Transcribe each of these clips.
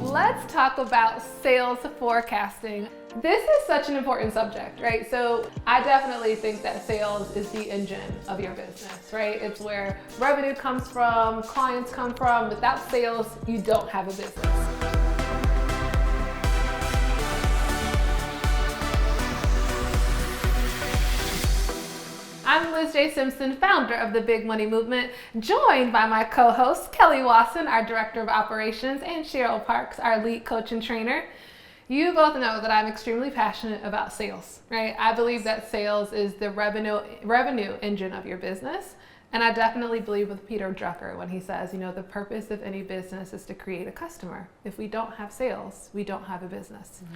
Let's talk about sales forecasting. This is such an important subject, right? So I definitely think that sales is the engine of your business, right? It's where revenue comes from, clients come from. Without sales, you don't have a business. I'm LizJSimpson, founder of the Big Money Movement, joined by my co-hosts, Kelly Wasson, our Director of Operations, and Cheryl Parks, our lead coach and trainer. You both know that I'm extremely passionate about sales, right? I believe that sales is the revenue engine of your business. And I definitely believe with Peter Drucker when he says, the purpose of any business is to create a customer. If we don't have sales, we don't have a business. Mm-hmm.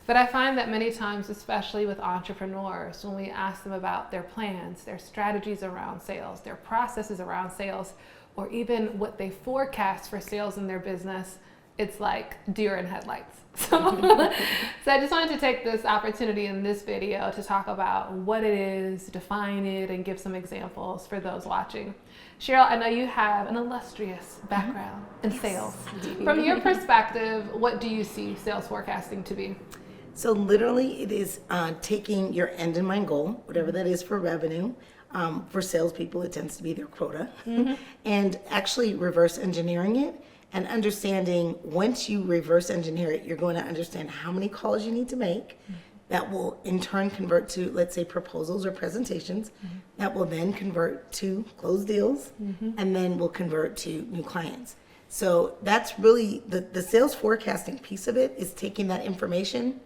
But I find that many times, especially with entrepreneurs, when we ask them about their plans, their strategies around sales, their processes around sales, or even what they forecast for sales in their business, it's like deer in headlights. So I just wanted to take this opportunity in this video to talk about what it is, define it, and give some examples for those watching. Cheryl, I know you have an illustrious background in sales. From your perspective, what do you see sales forecasting to be? So literally it is taking your end in mind goal, whatever that is for revenue. For salespeople, it tends to be their quota, and actually reverse engineering it and understanding once you reverse engineer it, you're going to understand how many calls you need to make that will in turn convert to, let's say, proposals or presentations that will then convert to closed deals and then will convert to new clients. So that's really the sales forecasting piece of it, is taking that information,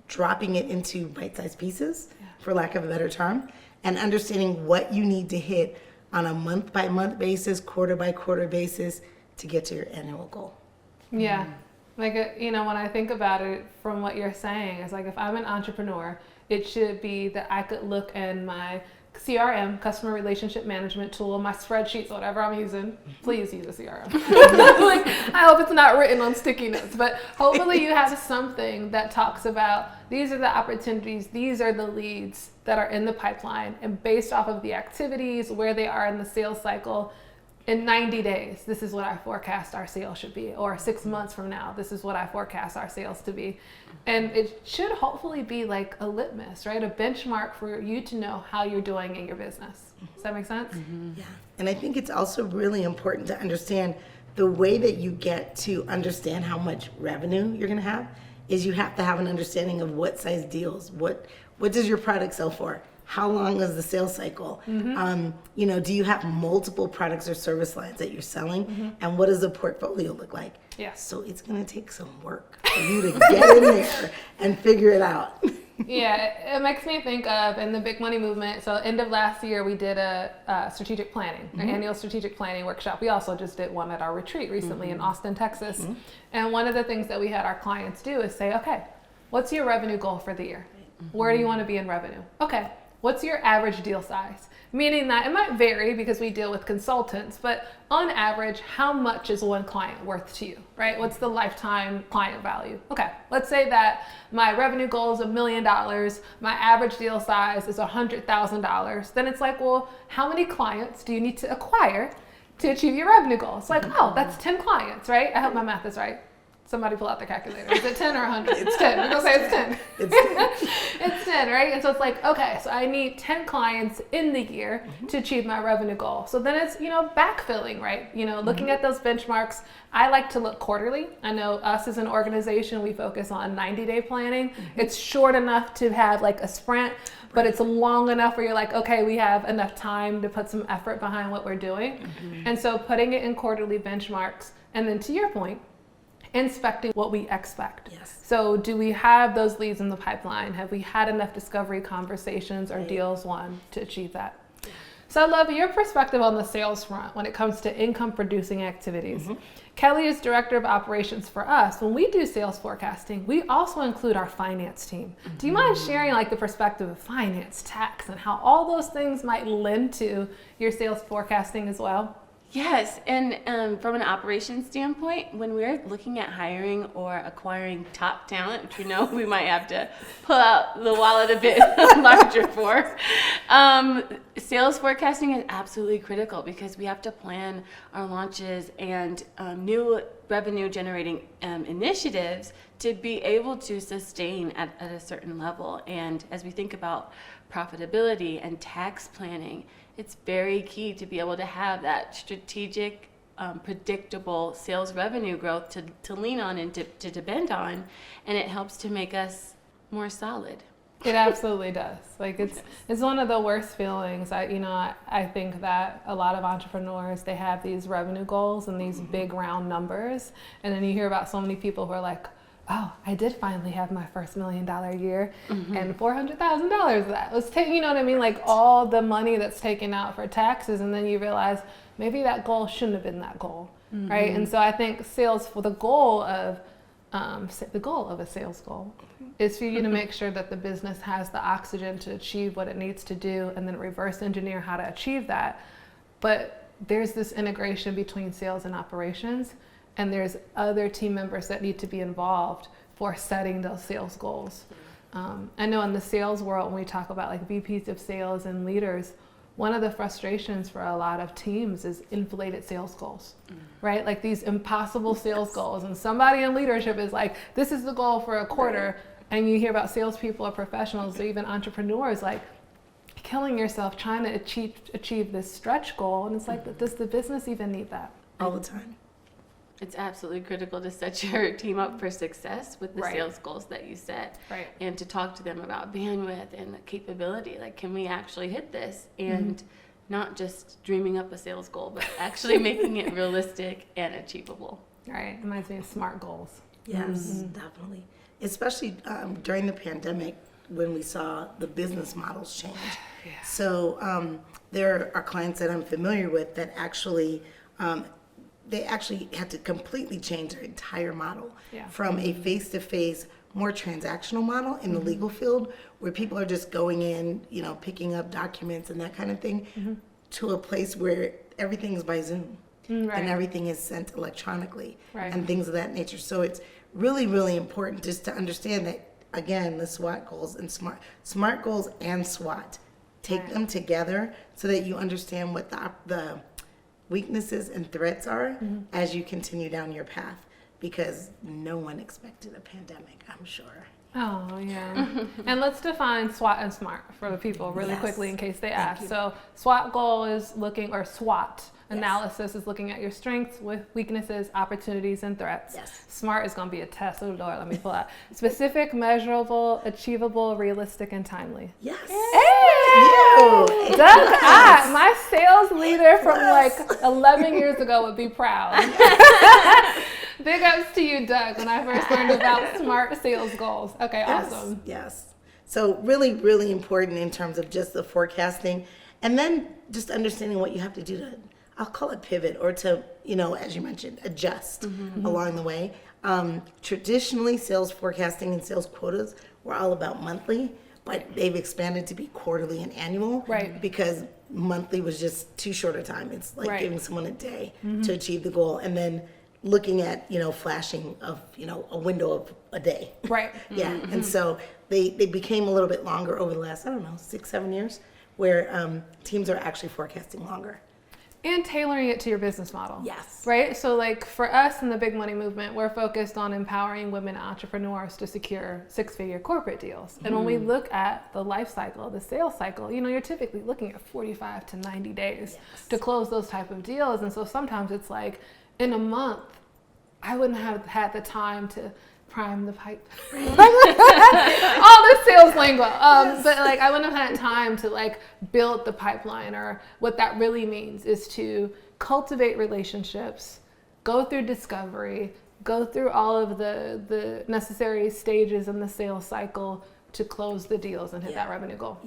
dropping it into bite-sized pieces, for lack of a better term, and understanding what you need to hit on a month-by-month basis, quarter-by-quarter basis to get to your annual goal. Yeah. Like, when I think about it from what you're saying, it's like if I'm an entrepreneur, it should be that I could look in my CRM, customer relationship management tool, my spreadsheets, whatever I'm using. Please use a CRM. I hope it's not written on sticky notes, but hopefully you have something that talks about these are the opportunities, these are the leads that are in the pipeline, and based off of the activities, where they are in the sales cycle, in 90 days, this is what I forecast our sales should be, or 6 months from now, this is what I forecast our sales to be. And it should hopefully be like a litmus, right? A benchmark for you to know how you're doing in your business. Does that make sense? Yeah. And I think it's also really important to understand the way that you get to understand how much revenue you're going to have is you have to have an understanding of what size deals, what does your product sell for? How long is the sales cycle? Do you have multiple products or service lines that you're selling? And what does the portfolio look like? Yes. So it's going to take some work for you to get in there and figure it out. Yeah, it makes me think of in the Big Money Movement. So end of last year, we did a strategic planning, an annual strategic planning workshop. We also just did one at our retreat recently in Austin, Texas. And one of the things that we had our clients do is say, okay, what's your revenue goal for the year? Where do you want to be in revenue? Okay. What's your average deal size? Meaning that it might vary because we deal with consultants, but on average, how much is one client worth to you, right? What's the lifetime client value? Okay, let's say that my revenue goal is $1 million, my average deal size is $100,000. Then it's like, well, how many clients do you need to acquire to achieve your revenue goal? It's like, oh, that's 10 clients, right? I hope my math is right. Somebody pull out their calculator. Is it 10 or 100? It's 10. We're going to say it's 10. It's 10. It's 10, right? And so it's like, okay, so I need 10 clients in the year to achieve my revenue goal. So then it's, backfilling, right? Looking at those benchmarks. I like to look quarterly. I know us as an organization, we focus on 90-day planning. It's short enough to have like a sprint, but it's long enough where you're like, okay, we have enough time to put some effort behind what we're doing. And so putting it in quarterly benchmarks. And then to your point, inspecting what we expect. Yes. So do we have those leads in the pipeline? Have we had enough discovery conversations or deals won to achieve that? So I love your perspective on the sales front when it comes to income producing activities. Kelly is Director of Operations for us. When we do sales forecasting, we also include our finance team. Do you mind sharing the perspective of finance, tax, and how all those things might lend to your sales forecasting as well? Yes, and from an operations standpoint, when we're looking at hiring or acquiring top talent, which we know we might have to pull out the wallet a bit larger for, sales forecasting is absolutely critical because we have to plan our launches and new revenue generating initiatives to be able to sustain at a certain level. And as we think about profitability and tax planning, it's very key to be able to have that strategic, predictable sales revenue growth to lean on and to depend on, and it helps to make us more solid. It absolutely does. Like it's one of the worst feelings. I think that a lot of entrepreneurs, they have these revenue goals and these big round numbers, and then you hear about so many people who are like, oh, I did finally have my first $1 million year, and $400,000 of that was taken, you know what I mean? Like all the money that's taken out for taxes, and then you realize maybe that goal shouldn't have been that goal, right? And so I think sales, for the goal of a sales goal is for you to make sure that the business has the oxygen to achieve what it needs to do, and then reverse engineer how to achieve that. But there's this integration between sales and operations, and there's other team members that need to be involved for setting those sales goals. I know in the sales world, when we talk about like VPs of sales and leaders, one of the frustrations for a lot of teams is inflated sales goals, right? Like these impossible sales goals, and somebody in leadership is like, this is the goal for a quarter, and you hear about salespeople or professionals or even entrepreneurs like killing yourself trying to achieve this stretch goal, and it's like, does the business even need that? All the time. It's absolutely critical to set your team up for success with the sales goals that you set, and to talk to them about bandwidth and capability. Like, can we actually hit this? And not just dreaming up a sales goal, but actually making it realistic and achievable. Right. It reminds me of SMART goals. Yes, definitely. Especially during the pandemic when we saw the business models change. So there are clients that I'm familiar with that actually they actually had to completely change their entire model from a face-to-face, more transactional model in the legal field, where people are just going in, picking up documents and that kind of thing, to a place where everything is by Zoom and everything is sent electronically and things of that nature. So it's really, really important just to understand that, again, the SWAT goals and SMART goals and SWAT, take them together so that you understand what the weaknesses and threats are as you continue down your path, because no one expected a pandemic, I'm sure. Oh, yeah. And let's define SWAT and SMART for the people really quickly in case they ask. So SWAT goal is looking, or SWAT analysis is looking at your strengths, weaknesses, opportunities, and threats. SMART is going to be a test. Oh, Lord, let me pull out. Specific, measurable, achievable, realistic, and timely. Yes. Hey! Doug, my sales leader from like 11 years ago would be proud. Big ups to you, Doug, when I first learned about SMART sales goals. Okay, awesome. Yes. So really, really important in terms of just the forecasting, and then just understanding what you have to do to, I'll call it pivot, or to, as you mentioned, adjust along the way. Traditionally, sales forecasting and sales quotas were all about monthly, but they've expanded to be quarterly and annual, because monthly was just too short a time. It's like giving someone a day to achieve the goal, and then looking at, flashing of, a window of a day. And so they became a little bit longer over the last, 6-7 years, where teams are actually forecasting longer. And tailoring it to your business model. Right? So like for us in the Big Money Movement, we're focused on empowering women entrepreneurs to secure 6-figure corporate deals. And when we look at the life cycle, the sales cycle, you're typically looking at 45 to 90 days to close those type of deals. And so sometimes it's like, in a month, I wouldn't have had the time to prime the pipe. All this sales lingo. But like, I wouldn't have had time to like build the pipeline, or what that really means is to cultivate relationships, go through discovery, go through all of the necessary stages in the sales cycle to close the deals and hit that revenue goal.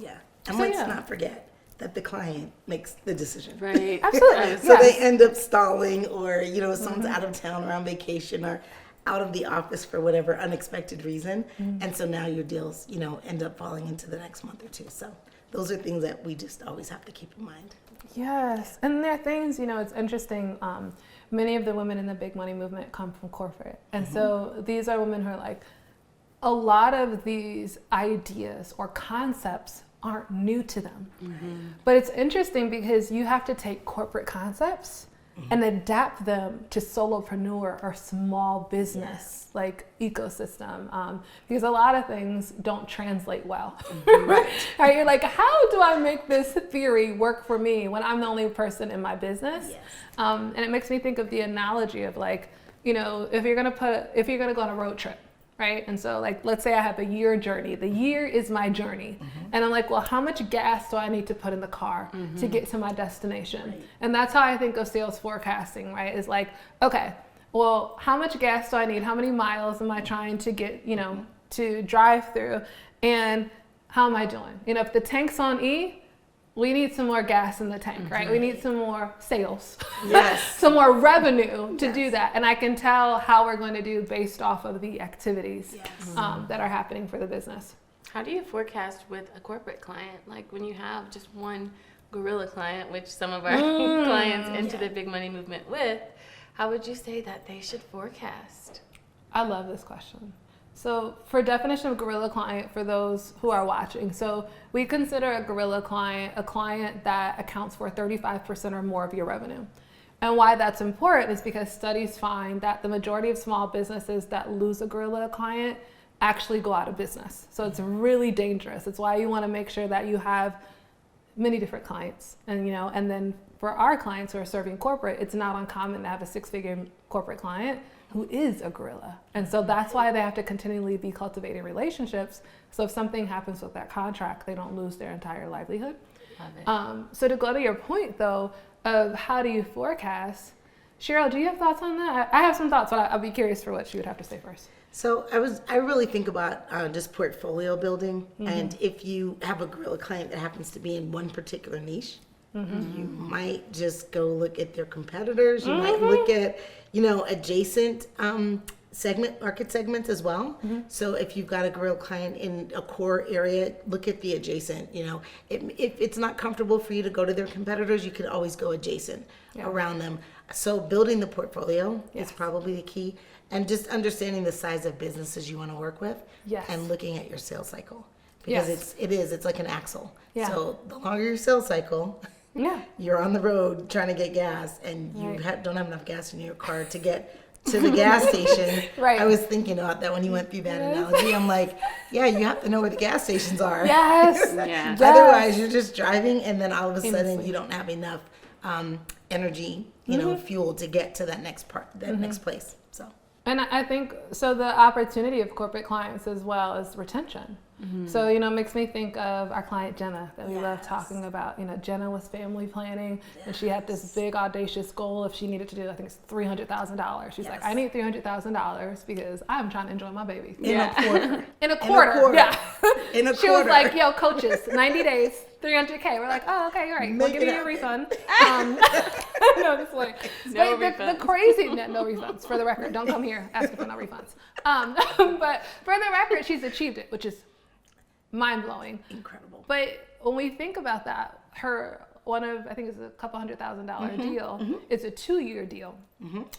And let's not forget that the client makes the decision. Absolutely. So they end up stalling, or, someone's out of town or on vacation or out of the office for whatever unexpected reason. And so now your deals, end up falling into the next month or two. So those are things that we just always have to keep in mind. Yes, and there are things, it's interesting. Many of the women in the big money movement come from corporate. And so these are women who are like, a lot of these ideas or concepts aren't new to them. But it's interesting because you have to take corporate concepts and adapt them to solopreneur or small business like ecosystem, because a lot of things don't translate well. Right? You're like, how do I make this theory work for me when I'm the only person in my business? And it makes me think of the analogy of like, if you're gonna go on a road trip, right? And so like, let's say I have a year journey. The year is my journey. And I'm like, well, how much gas do I need to put in the car to get to my destination? Right. And that's how I think of sales forecasting, right? Is like, okay, well, how much gas do I need? How many miles am I trying to get, to drive through? And how am I doing? If the tank's on E, we need some more gas in the tank, right? We need some more sales, some more revenue to do that. And I can tell how we're going to do based off of the activities that are happening for the business. How do you forecast with a corporate client? Like when you have just one gorilla client, which some of our clients into the big money movement with, how would you say that they should forecast? I love this question. So for definition of gorilla client, for those who are watching, so we consider a gorilla client a client that accounts for 35% or more of your revenue. And why that's important is because studies find that the majority of small businesses that lose a gorilla client actually go out of business. So it's really dangerous. It's why you want to make sure that you have many different clients. And and then for our clients who are serving corporate, it's not uncommon to have a 6-figure corporate client who is a gorilla. And so that's why they have to continually be cultivating relationships. So if something happens with that contract, they don't lose their entire livelihood. Love it. So to go to your point though, of how do you forecast, Cheryl, do you have thoughts on that? I have some thoughts, but I'll be curious for what she would have to say first. So I really think about just portfolio building. And if you have a gorilla client that happens to be in one particular niche, you might just go look at their competitors. You might look at, adjacent market segments as well. So if you've got a gorilla client in a core area, look at the adjacent. If it's not comfortable for you to go to their competitors, you could always go adjacent around them. So building the portfolio is probably the key, and just understanding the size of businesses you want to work with, and looking at your sales cycle, because it's like an axle. So the longer your sales cycle, you're on the road trying to get gas, and you don't have enough gas in your car to get to the gas station. I was thinking about that when you went through that analogy. I'm like, you have to know where the gas stations are. Otherwise, you're just driving, and then all of a sudden, you don't have enough energy, fuel to get to that next place. So. And I think, so the opportunity of corporate clients as well is retention. So, it makes me think of our client Jenna that we love talking about. Jenna was family planning, and she had this big audacious goal if she needed to do, I think it's $300,000. She's like, I need $300,000 because I'm trying to enjoy my baby. In a quarter. In a quarter. Yeah. In a quarter. She was like, yo, coaches, 90 days, $300K. We're like, oh, okay, all right. We'll give you your refund. No, just like, no refunds. The crazy, no refunds. For the record, don't come here asking for no refunds. But for the record, she's achieved it, which is mind-blowing. Incredible. But when we think about that, I think it's a couple $100,000 deal. It's a 2-year deal.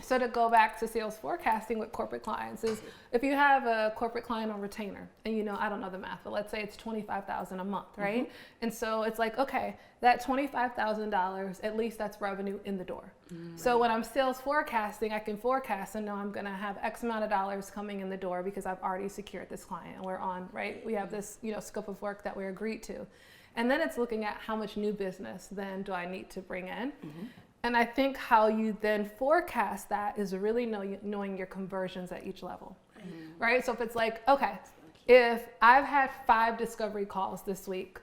So to go back to sales forecasting with corporate clients is, if you have a corporate client on retainer, and I don't know the math, but let's say it's $25,000 a month, right? And so it's like, okay, that $25,000, at least that's revenue in the door. So when I'm sales forecasting, I can forecast and know I'm going to have X amount of dollars coming in the door because I've already secured this client, and we're on, right? We have this, scope of work that we're agreed to. And then it's looking at how much new business then do I need to bring in. And I think how you then forecast that is really knowing your conversions at each level, right? So if it's like, okay, if I've had 5 discovery calls this week,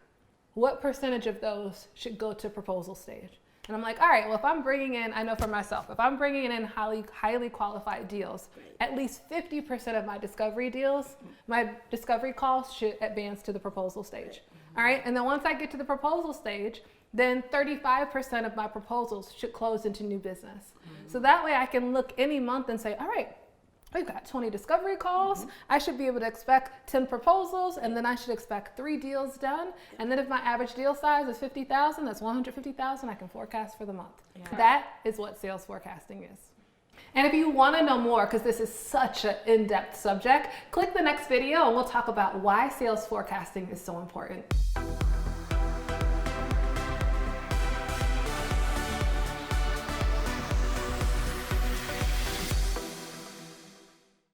what percentage of those should go to proposal stage? And I'm like, all right, well, if I'm bringing in, I know for myself, if I'm bringing in highly qualified deals, at least 50% of my discovery deals, my discovery calls should advance to the proposal stage. All right, and then once I get to the proposal stage, then 35% of my proposals should close into new business. So that way I can look any month and say, all right, We've got 20 discovery calls. I should be able to expect 10 proposals, and then I should expect 3 deals done. And then if my average deal size is 50,000, that's 150,000 I can forecast for the month. That is what sales forecasting is. And if you want to know more, because this is such an in-depth subject, click the next video and we'll talk about why sales forecasting is so important.